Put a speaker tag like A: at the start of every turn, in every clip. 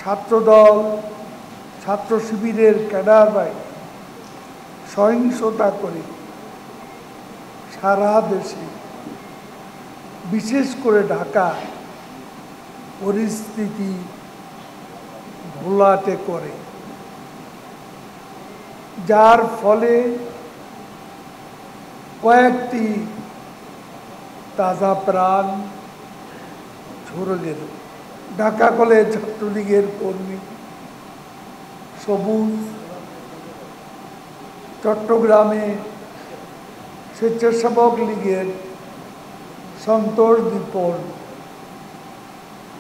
A: ছাত্রদল ছাত্র শিবিরের ক্যাডার বাহিনী সহিংসতা করে সারা দেশে বিশেষ করে ঢাকা পরিস্থিতি ঘোলাটে করে, যার ফলে কয়েকটি তাজা প্রাণ ঝরে গেল। ঢাকা কলেজ ছাত্রলীগের কর্মী সবুজ, চট্টগ্রামে স্বেচ্ছাসেবক লীগের সন্তোষ দীপন,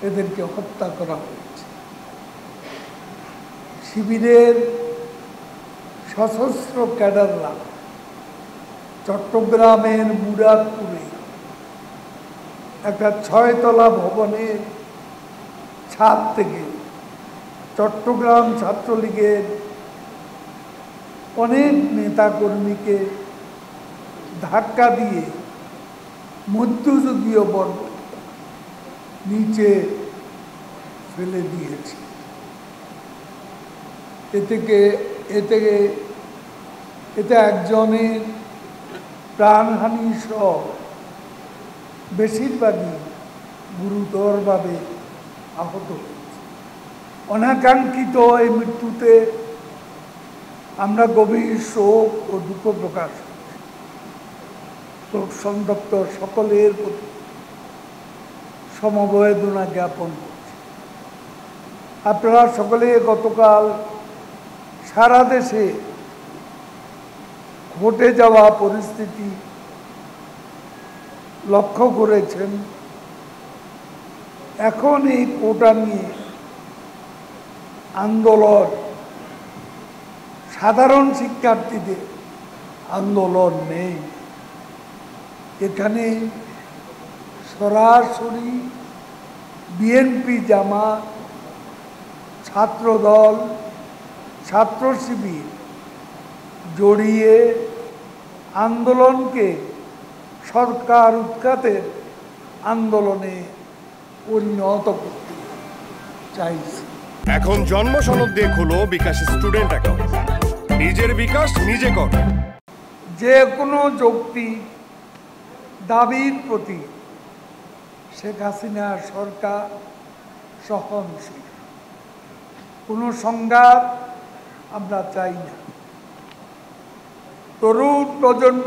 A: এদেরকে হত্যা করা হয়েছে। শিবিরের সশস্ত্র ক্যাডাররা চট্টগ্রামের মুরাদপুরে একটা 6 তলা ভবনের ছাদ থেকে চট্টগ্রাম ছাত্রলীগের অনেক নেতাকর্মীকে ধাক্কা দিয়ে মধ্যযুগীয় বর্গ নিচে ফেলে দিয়েছে। এতে একজনের প্রাণহানি সহ বেশিরভাগই গুরুতরভাবে আহত হয়েছে। অনাকাঙ্ক্ষিত এই মৃত্যুতে আমরা গভীর শোক ও দুঃখ প্রকাশ করছি। শোক সন্তপ্ত সকলের প্রতি সমবেদনা জ্ঞাপন করছি। আপনারা সকলে গতকাল সারা দেশে ঘটে যাওয়া পরিস্থিতি লক্ষ্য করেছেন। এখন এই কোটা নিয়ে আন্দোলন, সাধারণ শিক্ষার্থীদের আন্দোলন নেই। এখানে সরাসরি বিএনপি, জামাত, ছাত্রদল, ছাত্র শিবির জড়িয়ে আন্দোলনকে সরকার উৎখাতের আন্দোলনে পরিণত করতে চাইছে।
B: এখন জন্ম সনদ দিয়ে খোলো বিকাশ স্টুডেন্ট অ্যাকাউন্ট। নিজের বিকাশ নিজে কর।
A: যে কোনো যৌক্তিক দাবির প্রতি শেখ হাসিনার সরকার সহনশীল। কোনো সংঘাত আমরা চাই না। তরুণ প্রজন্ম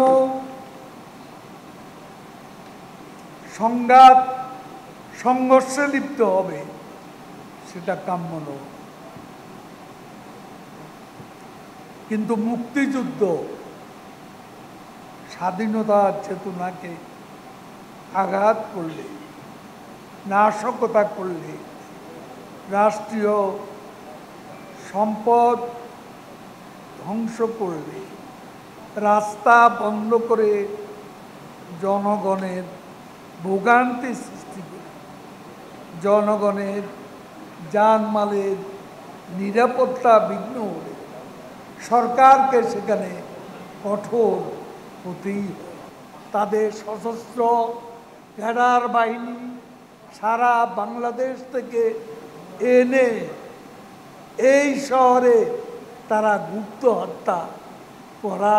A: সংঘাত সংঘর্ষে লিপ্ত হবে, সেটা কাম্য নয়। কিন্তু মুক্তিযুদ্ধ স্বাধীনতার চেতনাকে আঘাত করলে, নাশকতা করলে, রাষ্ট্রীয় সম্পদ ধ্বংস করলে, রাস্তা বন্ধ করে জনগণের ভোগান্তি সৃষ্টি করে, জনগণের জানমালের নিরাপত্তা বিঘ্ন হলে সরকারকে সেখানে কঠোর হতেই হয়। তাদের সশস্ত্র ক্যাডার বাহিনী সারা বাংলাদেশ থেকে এনে এই শহরে তারা গুপ্ত হত্যা করা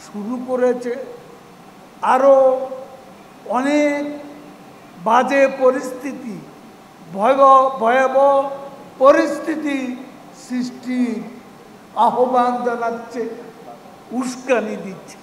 A: শুরু করেছে। আরও অনেক বাজে পরিস্থিতি, ভয়াবহ পরিস্থিতি সৃষ্টির আহ্বান জানাচ্ছে, উস্কানি দিচ্ছে।